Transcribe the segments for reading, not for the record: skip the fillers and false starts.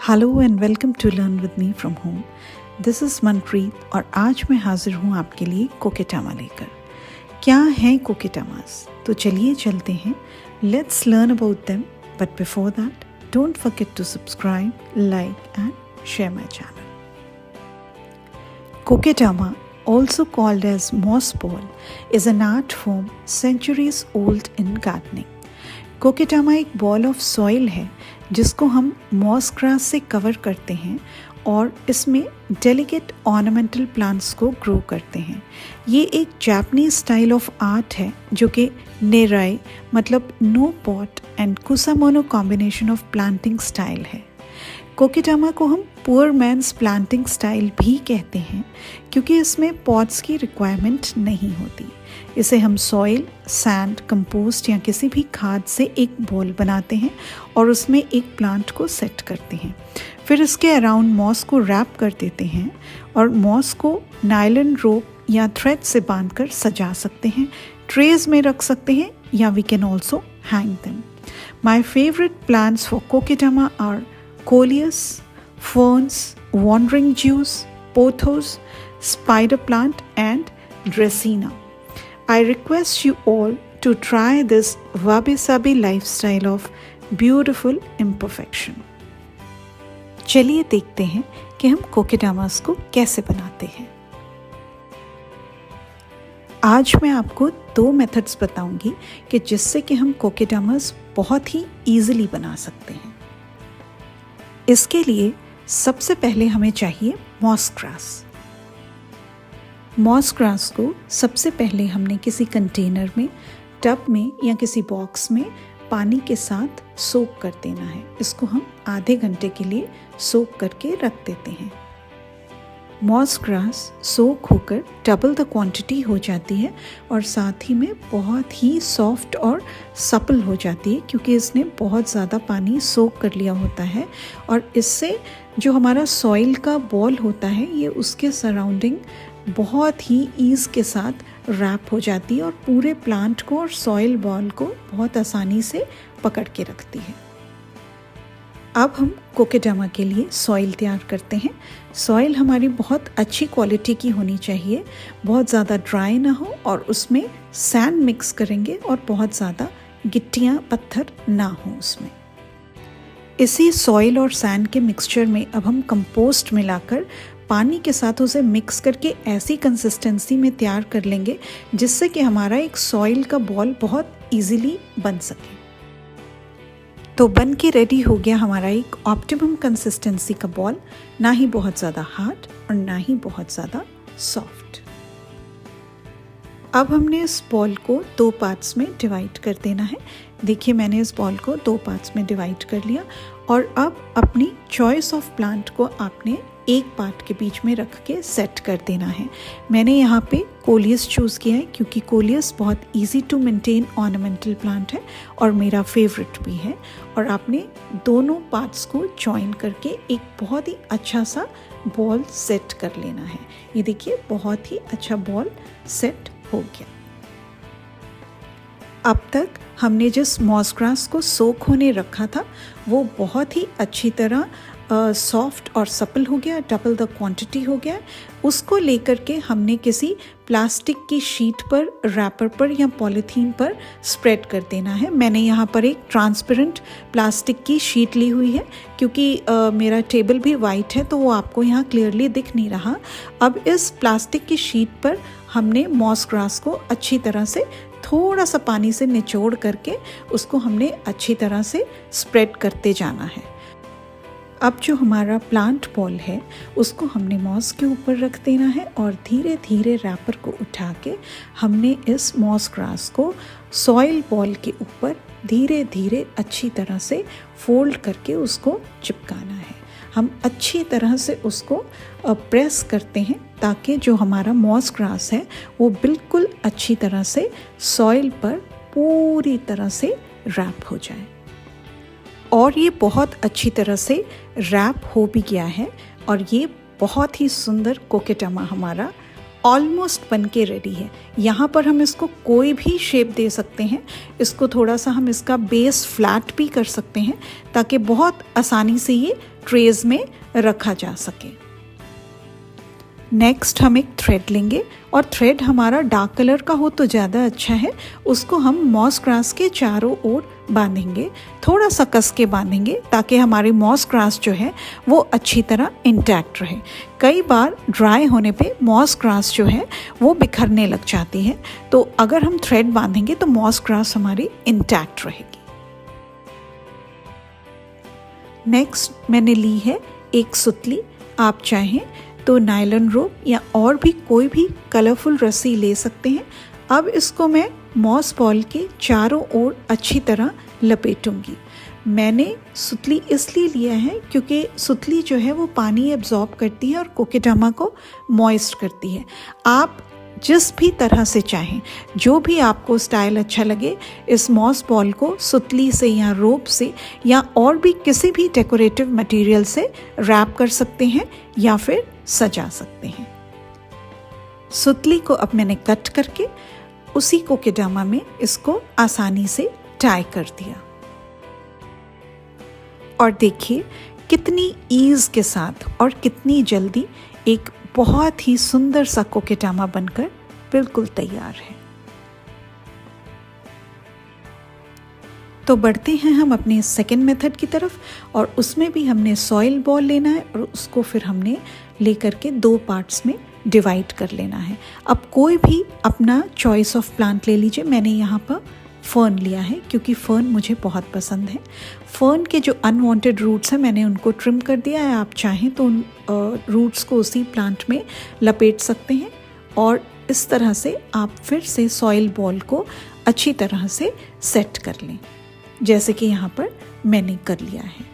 Hello and welcome to learn with me from home. This is Manpreet और आज मैं हाजिर हूँ आपके लिए कोकेटामा लेकर। क्या हैं कोकेटामास? तो चलिए चलते हैं, let's learn about them. But before that, don't forget to subscribe, like and share my channel. Koketama, also called as moss ball, is an art form centuries old in gardening. कोकेटामा एक बॉल ऑफ सॉइल है जिसको हम moss grass से cover करते हैं और इसमें delicate ornamental plants को ग्रो करते हैं। ये एक जापानीज स्टाइल ऑफ आर्ट है जो कि नेराई मतलब नो पॉट एंड कुसामोनो कॉम्बिनेशन ऑफ प्लांटिंग स्टाइल है। कोकेटामा को हम पुअर मैन्स प्लांटिंग स्टाइल भी कहते हैं क्योंकि इसमें पॉट्स की रिक्वायरमेंट नहीं होती। इसे हम सॉइल, सैंड, कंपोस्ट या किसी भी खाद से एक बॉल बनाते हैं और उसमें एक प्लांट को सेट करते हैं। फिर इसके अराउंड मॉस को रैप कर देते हैं और मॉस को नायलॉन रोप या थ्रेड से बांधकर सजा सकते हैं, ट्रेज में रख सकते हैं या we can also hang them. My favourite plants for कोकेटामा are Coleus, ferns, wandering Jews, pothos, spider plant and Dracaena. I request you all to try this wabi-sabi lifestyle of beautiful imperfection. चलिए देखते हैं कि हम कोकेटामास को कैसे बनाते हैं। आज मैं आपको 2 मेथड्स बताऊंगी कि जिससे कि हम कोकेटामास बहुत ही ईजिली बना सकते हैं। इसके लिए सबसे पहले हमें चाहिए मॉस ग्रास। मॉस ग्रास को सबसे पहले हमने किसी कंटेनर में, टब में या किसी बॉक्स में पानी के साथ सोक कर देना है। इसको हम आधे घंटे के लिए सोक करके रख देते हैं। मॉस ग्रास सोक होकर डबल द क्वांटिटी हो जाती है और साथ ही में बहुत ही सॉफ्ट और सपल हो जाती है क्योंकि इसने बहुत ज़्यादा पानी सोक कर लिया होता है और इससे जो हमारा सॉइल का बॉल होता है ये उसके सराउंडिंग बहुत ही ईज़ के साथ रैप हो जाती है और पूरे प्लांट को और सॉइल बॉल को बहुत आसानी से पकड़ के रखती है। अब हम कोकेटामा के लिए सॉइल तैयार करते हैं। सॉइल हमारी बहुत अच्छी क्वालिटी की होनी चाहिए, बहुत ज़्यादा ड्राई ना हो और उसमें सैंड मिक्स करेंगे और बहुत ज़्यादा गिट्टियाँ पत्थर ना हो उसमें। इसी सॉइल और सैंड के मिक्सचर में अब हम कंपोस्ट मिलाकर पानी के साथ उसे मिक्स करके ऐसी कंसिस्टेंसी में तैयार कर लेंगे जिससे कि हमारा एक सॉइल का बॉल बहुत ईजीली बन सके। तो बन के रेडी हो गया हमारा एक ऑप्टिमम कंसिस्टेंसी का बॉल, ना ही बहुत ज़्यादा हार्ड और ना ही बहुत ज़्यादा सॉफ्ट। अब हमने इस बॉल को 2 पार्ट्स में डिवाइड कर देना है। देखिए मैंने इस बॉल को 2 पार्ट्स में डिवाइड कर लिया और अब अपनी चॉइस ऑफ प्लांट को आपने एक पार्ट के बीच में रख के सेट कर देना है। मैंने यहाँ पे कोलियस चूज़ किया है क्योंकि कोलियस बहुत easy to maintain ornamental plant है और मेरा फेवरेट भी है। और आपने दोनों पार्ट्स को जॉइन करके एक बहुत ही अच्छा सा बॉल सेट कर लेना है। ये देखिए बहुत ही अच्छा बॉल सेट हो गया। अब तक हमने जिस मॉस ग्रास को सोक होने रखा था वो बहुत ही अच्छी तरह सॉफ्ट और सपल हो गया, डबल द क्वांटिटी हो गया। उसको लेकर के हमने किसी प्लास्टिक की शीट पर, रैपर पर या पॉलीथीन पर स्प्रेड कर देना है। मैंने यहाँ पर एक ट्रांसपेरेंट प्लास्टिक की शीट ली हुई है क्योंकि मेरा टेबल भी वाइट है तो वो आपको यहाँ क्लियरली दिख नहीं रहा। अब इस प्लास्टिक की शीट पर हमने मॉस ग्रास को अच्छी तरह से थोड़ा सा पानी से निचोड़ करके उसको हमने अच्छी तरह से स्प्रेड करते जाना है। अब जो हमारा प्लांट बॉल है उसको हमने मॉस के ऊपर रख देना है और धीरे धीरे रैपर को उठा के हमने इस मॉस ग्रास को सॉइल बॉल के ऊपर धीरे धीरे अच्छी तरह से फोल्ड करके उसको चिपकाना है। हम अच्छी तरह से उसको प्रेस करते हैं ताकि जो हमारा मॉस ग्रास है वो बिल्कुल अच्छी तरह से सॉइल पर पूरी तरह से रैप हो जाए। और ये बहुत अच्छी तरह से रैप हो भी गया है और ये बहुत ही सुंदर कोकेटामा हमारा ऑलमोस्ट बन के रेडी है। यहाँ पर हम इसको कोई भी शेप दे सकते हैं। इसको थोड़ा सा हम इसका बेस फ्लैट भी कर सकते हैं ताकि बहुत आसानी से ये ट्रेज में रखा जा सके। नेक्स्ट हम एक थ्रेड लेंगे और थ्रेड हमारा डार्क कलर का हो तो ज़्यादा अच्छा है। उसको हम मॉस ग्रास के चारों ओर बांधेंगे, थोड़ा सा कस के बांधेंगे ताकि हमारी मॉस ग्रास जो है वो अच्छी तरह इंटैक्ट रहे। कई बार ड्राई होने पे मॉस ग्रास जो है वो बिखरने लग जाती है, तो अगर हम थ्रेड बांधेंगे तो मॉस ग्रास हमारी इंटैक्ट रहेगी। नेक्स्ट मैंने ली है एक सुतली। आप चाहें तो नायलॉन रोप या और भी कोई भी कलरफुल रस्सी ले सकते हैं। अब इसको मैं मॉस बॉल के चारों ओर अच्छी तरह लपेटूंगी। मैंने सुतली इसलिए लिया है क्योंकि सुतली जो है वो पानी एब्जॉर्ब करती है और कोकेटामा को मॉइस्ट करती है। आप जिस भी तरह से चाहें, जो भी आपको स्टाइल अच्छा लगे, इस मॉस बॉल को सुतली से या रोप से या और भी किसी भी डेकोरेटिव मटेरियल से रैप कर सकते हैं या फिर सजा सकते हैं। सुतली को अब मैंने कट करके उसी कोकेटामा में इसको आसानी से टाई कर दिया और देखिए कितनी ईज के साथ और कितनी जल्दी एक बहुत ही सुंदर सा कोकेटामा बनकर बिल्कुल तैयार है। तो बढ़ते हैं हम अपने सेकेंड मेथड की तरफ और उसमें भी हमने सॉइल बॉल लेना है और उसको फिर हमने लेकर के 2 पार्ट्स में डिवाइड कर लेना है। अब कोई भी अपना चॉइस ऑफ प्लांट ले लीजिए। मैंने यहाँ पर फर्न लिया है क्योंकि फर्न मुझे बहुत पसंद है। फर्न के जो अनवांटेड रूट्स हैं मैंने उनको ट्रिम कर दिया है। आप चाहें तो उन रूट्स को उसी प्लांट में लपेट सकते हैं और इस तरह से आप फिर से सॉइल बॉल को अच्छी तरह से सेट कर लें, जैसे कि यहाँ पर मैंने कर लिया है।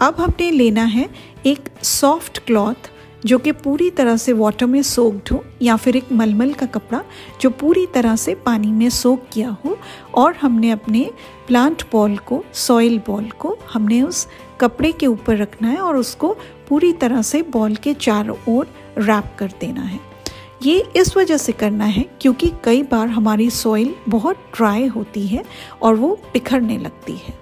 अब हमने लेना है एक सॉफ्ट क्लॉथ जो कि पूरी तरह से वाटर में सोक्ड हो या फिर एक मलमल का कपड़ा जो पूरी तरह से पानी में सोक किया हो, और हमने अपने प्लांट बॉल को, सॉइल बॉल को हमने उस कपड़े के ऊपर रखना है और उसको पूरी तरह से बॉल के चारों ओर रैप कर देना है। ये इस वजह से करना है क्योंकि कई बार हमारी सॉइल बहुत ड्राई होती है और वो बिखरने लगती है।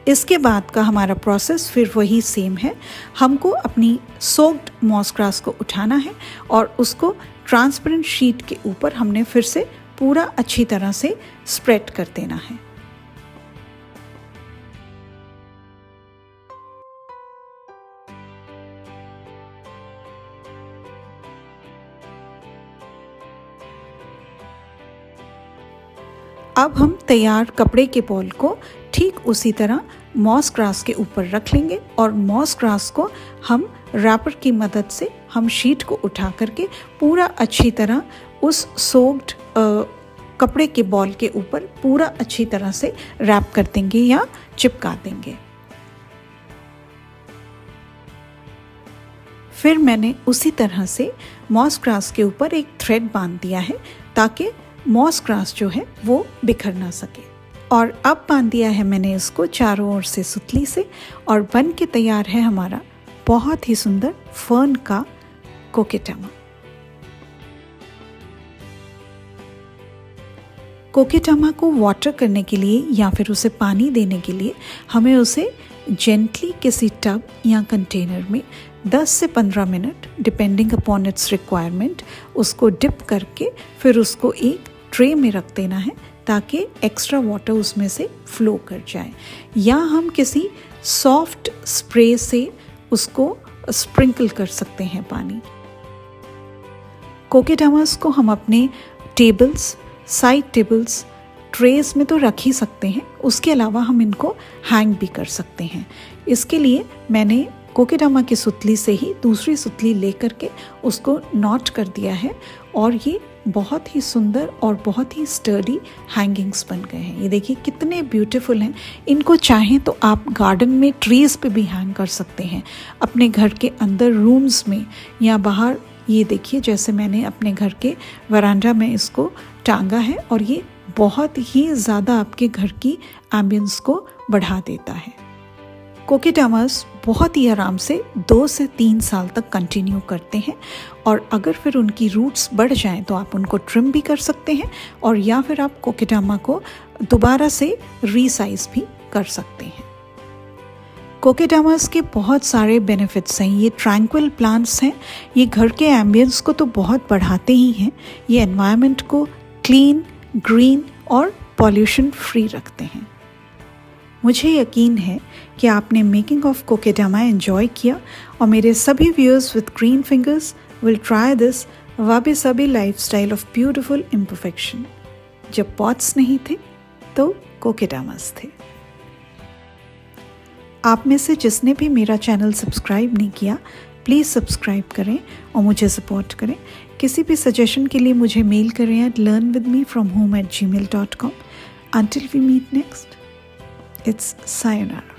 इसके बाद का हमारा प्रोसेस फिर वही सेम है। हमको अपनी सोक्ड मॉस ग्रास को उठाना है और उसको ट्रांसपेरेंट शीट के ऊपर हमने फिर से पूरा अच्छी तरह से स्प्रेड कर देना है। अब हम तैयार कपड़े के बॉल को ठीक उसी तरह मॉस ग्रास के ऊपर रख लेंगे और मॉस ग्रास को हम रैपर की मदद से हम शीट को उठा करके पूरा अच्छी तरह उस सोक्ड कपड़े के बॉल के ऊपर पूरा अच्छी तरह से रैप कर देंगे या चिपका देंगे। फिर मैंने उसी तरह से मॉस ग्रास के ऊपर एक थ्रेड बांध दिया है ताकि मॉस ग्रास जो है वो बिखर ना सके। और अब बांध दिया है मैंने इसको चारों ओर से सुतली से और बन के तैयार है हमारा बहुत ही सुंदर फर्न का कोकेटामा। कोकेटामा को वाटर करने के लिए या फिर उसे पानी देने के लिए हमें उसे जेंटली किसी टब या कंटेनर में 10 से 15 minute depending upon its requirement उसको डिप करके फिर उसको एक ट्रे में रख देना है ताकि एक्स्ट्रा वाटर उसमें से फ्लो कर जाए, या हम किसी सॉफ्ट स्प्रे से उसको स्प्रिंकल कर सकते हैं पानी। कोकेटामास को हम अपने टेबल्स, साइड टेबल्स, ट्रेस में तो रख ही सकते हैं, उसके अलावा हम इनको हैंग भी कर सकते हैं। इसके लिए मैंने कोकेटामा की सुतली से ही दूसरी सुतली लेकर के उसको नॉट कर दिया है और ये बहुत ही सुंदर और बहुत ही स्टर्डी हैंगिंग्स बन गए हैं। ये देखिए कितने ब्यूटीफुल हैं। इनको चाहें तो आप गार्डन में ट्रीज़ पे भी हैंग कर सकते हैं, अपने घर के अंदर रूम्स में या बाहर। ये देखिए जैसे मैंने अपने घर के वरांडा में इसको टांगा है और ये बहुत ही ज़्यादा आपके घर की एम्बियंस को बढ़ा देता है। कोकेडामास बहुत ही आराम से 2 से 3 साल तक कंटिन्यू करते हैं, और अगर फिर उनकी रूट्स बढ़ जाएं तो आप उनको ट्रिम भी कर सकते हैं, और या फिर आप कोकेडामा को दोबारा से रीसाइज भी कर सकते हैं। कोकेडामास के बहुत सारे बेनिफिट्स हैं। ये ट्रैंक्विल प्लांट्स हैं, ये घर के एम्बियंस को तो बहुत बढ़ाते ही हैं, ये एनवायरनमेंट को क्लीन, ग्रीन और पॉल्यूशन फ्री रखते हैं। मुझे यकीन है कि आपने मेकिंग ऑफ कोकेडामा एंजॉय किया, और मेरे सभी viewers with green fingers will try this वाबे साबी लाइफस्टाइल ऑफ ब्यूटिफुल इम्परफेक्शन। जब पॉट्स नहीं थे तो कोकेडामास थे। आप में से जिसने भी मेरा चैनल सब्सक्राइब नहीं किया, प्लीज़ सब्सक्राइब करें और मुझे सपोर्ट करें। किसी भी सजेशन के लिए मुझे मेल करें at learnwithmefromhome@gmail.com। Until we meet next, it's sayonara.